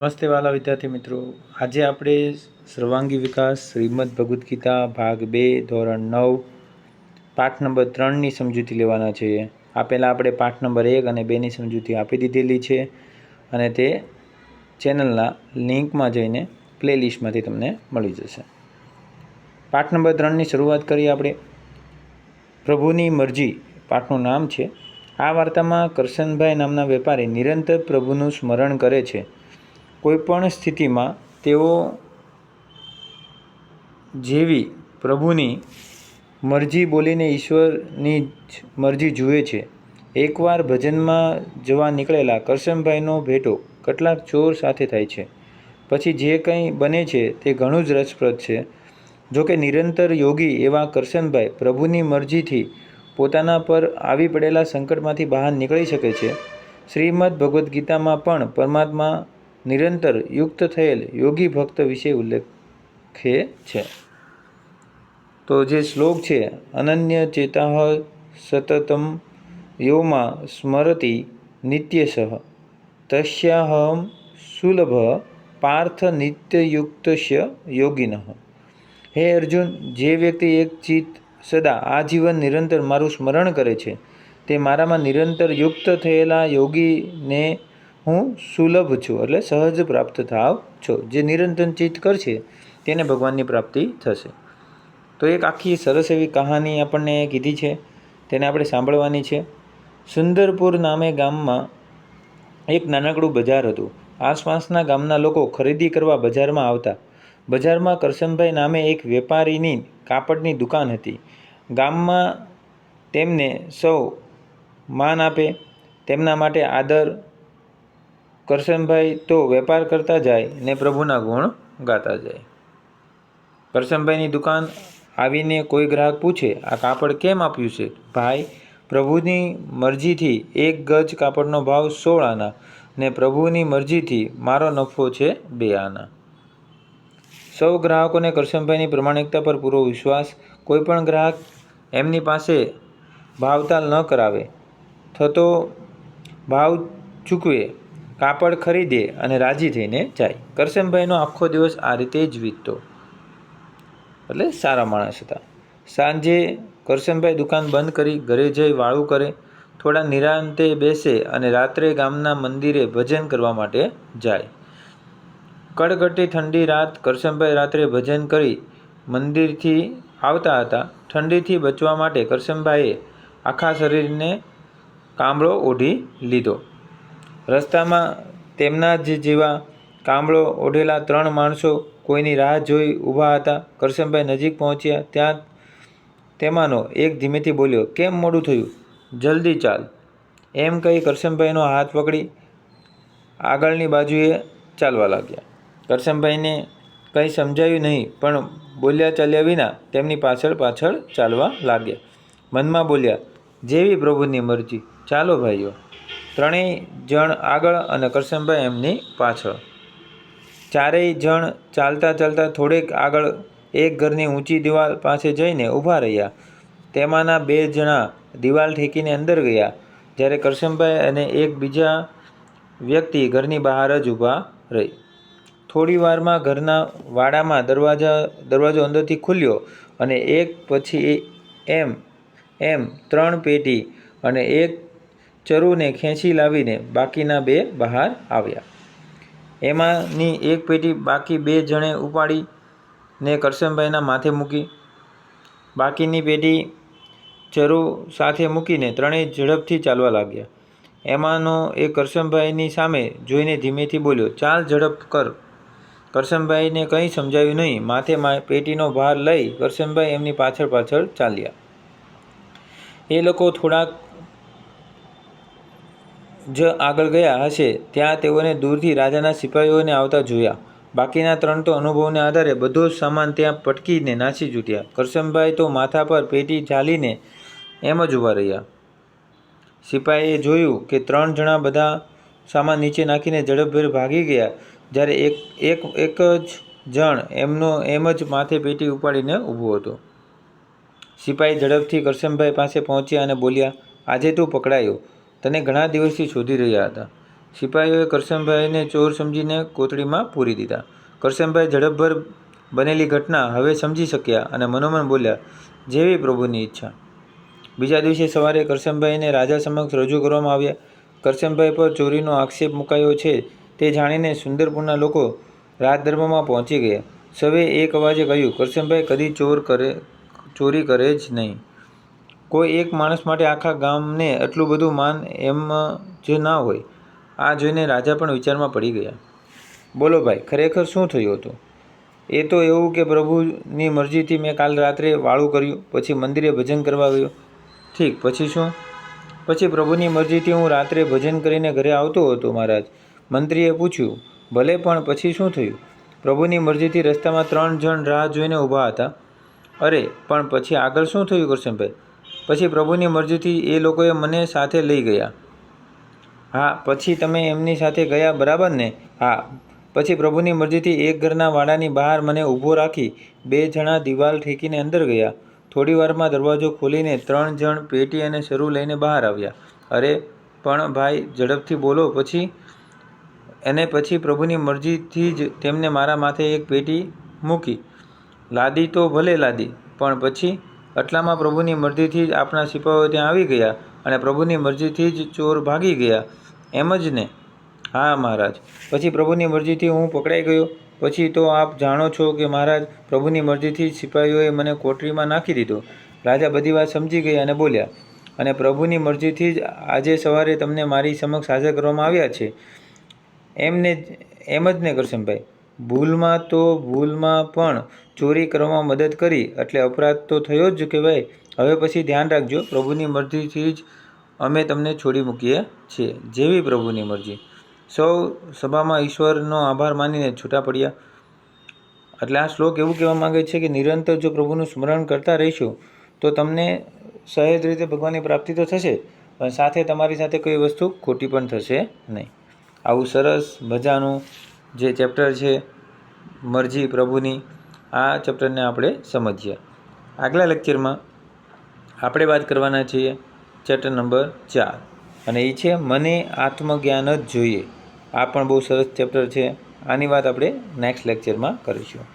નમસ્તે વાલા વિદ્યાર્થી મિત્રો, આજે આપણે સર્વાંગી વિકાસ શ્રીમદ ભગવદ્ ગીતા ભાગ 2 ધોરણ 9 પાઠ નંબર 3ની સમજૂતી લેવાના છીએ. આ પહેલાં આપણે પાઠ નંબર 1 અને 2ની સમજૂતી આપી દીધેલી છે અને તે ચેનલના લિંકમાં જઈને પ્લેલિસ્ટમાંથી તમને મળી જશે. પાઠ નંબર 3ની શરૂઆત કરીએ આપણે. પ્રભુની મરજી પાઠનું નામ છે. આ વાર્તામાં કરશનભાઈ નામના વેપારી નિરંતર પ્રભુનું સ્મરણ કરે છે. કોઈપણ સ્થિતિમાં તેઓ જેવી પ્રભુની મરજી બોલીને ઈશ્વરની જ મરજી જુએ છે. એકવાર ભજનમાં જવા નીકળેલા કરશનભાઈનો ભેટો કેટલાક ચોર સાથે થાય છે. પછી જે કંઈ બને છે તે ઘણું જ રસપ્રદ છે. જોકે નિરંતર યોગી એવા કરશનભાઈ પ્રભુની મરજીથી પોતાના પર આવી પડેલા સંકટમાંથી બહાર નીકળી શકે છે. શ્રીમદ ભગવદ્ ગીતામાં પણ પરમાત્મા નિરંતર યુક્ત થયેલ યોગી ભક્ત વિશે ઉલ્લેખે છે. તો જે શ્લોક છે, અનન્ય ચેતાહ સતતમ યોમાં સ્મરતિ નિત્યસઃ તસ્યાહમ સુલભ પાર્થ નિત્યયુક્તસ્ય યોગિનઃ. હે અર્જુન, જે વ્યક્તિ એક ચિત્ત સદા આજીવન નિરંતર મારું સ્મરણ કરે છે તે મારામાં નિરંતર યુક્ત થયેલા યોગીને હું સુલભ છું, એટલે સહજ પ્રાપ્ત થાવ છો. જે નિરંતર ચિત્ત કરશે તેને ભગવાનની પ્રાપ્તિ થશે. તો એક આખી સરસ એવી કહાની આપણને કીધી છે, તેને આપણે સાંભળવાની છે. સુંદરપુર નામે ગામમાં એક નાનકડું બજાર હતું. આસપાસના ગામના લોકો ખરીદી કરવા બજારમાં આવતા. બજારમાં કરશનભાઈ નામે એક વેપારીની કાપડની દુકાન હતી. ગામમાં તેમને સૌ માન આપે, તેમના માટે આદર. કરશનભાઈ તો વેપાર કરતા જાય ને પ્રભુના ગુણ ગાતા જાય. કરશનભાઈની દુકાન આવીને કોઈ ગ્રાહક પૂછે, આ કાપડ કેમ આપ્યું છે? ભાઈ, પ્રભુની મરજીથી એક ગજ કાપડનો ભાવ 16 આના ને પ્રભુની મરજીથી મારો નફો છે 2 આના. સૌ ગ્રાહકોને કરશનભાઈની પ્રમાણિકતા પર પૂરો વિશ્વાસ. કોઈ પણ ગ્રાહક એમની પાસે ભાવતાલ ન કરાવે, થતો ભાવ ચૂકવે, કાપડ ખરીદે અને રાજી થઈને જાય. કરશનભાઈનો આખો દિવસ આ રીતે જ વીતતો, એટલે સારા માણસ હતા. સાંજે કરશનભાઈ દુકાન બંધ કરી ઘરે જઈ વાળું કરે, થોડા નિરાંતે બેસે અને રાત્રે ગામના મંદિરે ભજન કરવા માટે જાય. કડકડતી ઠંડી રાત. કરશનભાઈ રાત્રે ભજન કરી મંદિરથી આવતા હતા. ઠંડીથી બચવા માટે કરશનભાઈએ આખા શરીરને કાંબળો ઓઢી લીધો. રસ્તામાં તેમના જ જેવા કાંબળો ઓઢેલા 3 માણસો કોઈની રાહ જોઈ ઊભા હતા. કરશનભાઈ નજીક પહોંચ્યા ત્યાં તેમાંનો એક ધીમેથી બોલ્યો, કેમ મોડું થયું? જલ્દી ચાલ. એમ કહી કરશનભાઈનો હાથ પકડી આગળની બાજુએ ચાલવા લાગ્યા. કરશનભાઈને કંઈ સમજાયું નહીં, પણ બોલ્યા ચાલ્યા વિના તેમની પાછળ પાછળ ચાલવા લાગ્યા. મનમાં બોલ્યા, જેવી પ્રભુની મરજી, ચાલો ભાઈઓ. 3 જણ આગળ અને કરશનભાઈ એમની પાછળ. 4 જણ ચાલતા ચાલતા થોડેક આગળ એક ઘરની ઊંચી દિવાલ પાસે જઈને ઊભા રહ્યા. તેમાંના 2 જણા દિવાલ ઠેકીને અંદર ગયા, જ્યારે કરશનભાઈ અને એક બીજા વ્યક્તિ ઘરની બહાર જ ઊભા રહી. થોડી વારમાં ઘરના વાડામાં દરવાજો અંદરથી ખુલ્યો અને એક પછી એમ 3 પેટી અને એક ચરુને ખેંચી લાવીને બાકીના 2 બહાર આવ્યા. એમાંની એક પેટી બાકી 2 જણે ઉપાડીને કરશનભાઈના માથે મૂકી. બાકીની પેટી ચરુ સાથે મૂકીને 3 ઝડપથી ચાલવા લાગ્યા. એમાંનો એક કરશનભાઈની સામે જોઈને ધીમેથી બોલ્યો, ચાલ, ઝડપ કર. કરશનભાઈને કંઈ સમજાયું નહીં. માથે પેટીનો ભાર લઈ કરશનભાઈ એમની પાછળ પાછળ ચાલ્યા. એ લોકો થોડાક જ આગળ ગયા હશે ત્યાં તેઓને દૂરથી રાજાના સિપાહીઓને આવતા જોયા. બાકીના 3 તો અનુભવને આધારે બધો જ સામાન ત્યાં પટકીને નાસી છૂટ્યા. કરશનભાઈ તો માથા પર પેટી ઝાલીને એમ જ ઊભા રહ્યા. સિપાહીએ જોયું કે 3 જણા બધા સામાન નીચે નાખીને ઝડપભેર ભાગી ગયા, જ્યારે એક જ જણ એમ જ માથે પેટી ઉપાડીને ઊભો હતો. સિપાહી ઝડપથી કરશનભાઈ પાસે પહોંચ્યા અને બોલ્યા, આજે તું પકડાયો. તને ઘણા દિવસથી શોધી રહ્યા હતા. સિપાહીઓએ કરશનભાઈને ચોર સમજીને કોથળીમાં પૂરી દીધા. કરશનભાઈ ઝડપભર બનેલી ઘટના હવે સમજી શક્યા અને મનોમન બોલ્યા, જેવી પ્રભુની ઈચ્છા. બીજા દિવસે સવારે કરશનભાઈને રાજા સમક્ષ રજૂ કરવામાં આવ્યા. કરશનભાઈ પર ચોરીનો આક્ષેપ મુકાયો છે તે જાણીને સુંદરપુરના લોકો રાજદરબારમાં પહોંચી ગયા. સૌએ એક અવાજે કહ્યું, કરશનભાઈ કદી ચોરી કરે જ નહીં. કોઈ એક માણસ માટે આખા ગામને આટલું બધું માન એમ જ ના હોય. આ જોઈને રાજા પણ વિચારમાં પડી ગયા. બોલો ભાઈ, ખરેખર શું થયું હતું? એ તો એવું કે પ્રભુની મરજીથી મેં કાલ રાત્રે વાળું કર્યું, પછી મંદિરે ભજન કરવા ગયો. ઠીક, પછી શું? પછી પ્રભુની મરજીથી હું રાત્રે ભજન કરીને ઘરે આવતો હતો મહારાજ. મંત્રીએ પૂછ્યું, ભલે, પણ પછી શું થયું? પ્રભુની મરજીથી રસ્તામાં 3 જણ રાહ જોઈને ઊભા હતા. અરે, પણ પછી આગળ શું થયું કરશનભાઈ? પછી પ્રભુની મરજીથી એ લોકોએ મને સાથે લઈ ગયા. હા, પછી તમે એમની સાથે ગયા, બરાબર ને? હા. પછી પ્રભુની મરજીથી એક ઘરના વાડાની બહાર મને ઊભો રાખી 2 જણા દિવાલ ઠેકીને અંદર ગયા. થોડી વારમાં દરવાજો ખોલીને 3 જણ પેટી અને શરૂ લઈને બહાર આવ્યા. અરે પણ ભાઈ, ઝડપથી બોલો. પછી? અને પછી પ્રભુની મરજીથી જ તેમને મારા માથે એક પેટી મૂકી. લાદી તો ભલે લાદી, પણ પછી? એટલામાં પ્રભુની મરજીથી જ આપણા સિપાહીઓ ત્યાં આવી ગયા અને પ્રભુની મરજીથી જ ચોર ભાગી ગયા, એમ જ ને? હા મહારાજ. પછી પ્રભુની મરજીથી હું પકડાઈ ગયો. પછી તો આપ જાણો છો કે મહારાજ, પ્રભુની મરજીથી જ સિપાહીઓએ મને કોટરીમાં નાખી દીધો. રાજા બધી વાત સમજી ગયા અને બોલ્યા, અને પ્રભુની મરજીથી જ આજે સવારે તમને મારી સમક્ષ હાજર કરવામાં આવ્યા છે. એમ જ ને કરશનભાઈ? ભૂલમાં પણ ચોરી કરવામાં મદદ કરી એટલે અપરાધ તો થયો જ કહેવાય. હવે પછી ધ્યાન રાખજો, પ્રભુની મરજીથી જ અમે તમને છોડી મૂકીએ છીએ. જેવી પ્રભુની મરજી. સૌ સભામાં ઈશ્વરનો આભાર માનીને છૂટા પડ્યા. એટલે આ શ્લોક એવું કહેવા માંગે છે કે નિરંતર જો પ્રભુનું સ્મરણ કરતા રહીશું તો તમને સહેજ રીતે ભગવાનની પ્રાપ્તિ તો થશે, પણ સાથે તમારી સાથે કોઈ વસ્તુ ખોટી પણ થશે નહીં. આવું સરસ મજાનું જે ચેપ્ટર છે મરજી પ્રભુની, આ ચેપ્ટરને આપણે સમજીએ. આગલા લેક્ચરમાં આપણે વાત કરવાના છીએ ચેપ્ટર નંબર 4, અને એ છે મને આત્મજ્ઞાન જ જોઈએ. આ પણ બહુ સરસ ચેપ્ટર છે. આની વાત આપણે નેક્સ્ટ લેક્ચરમાં કરીશું.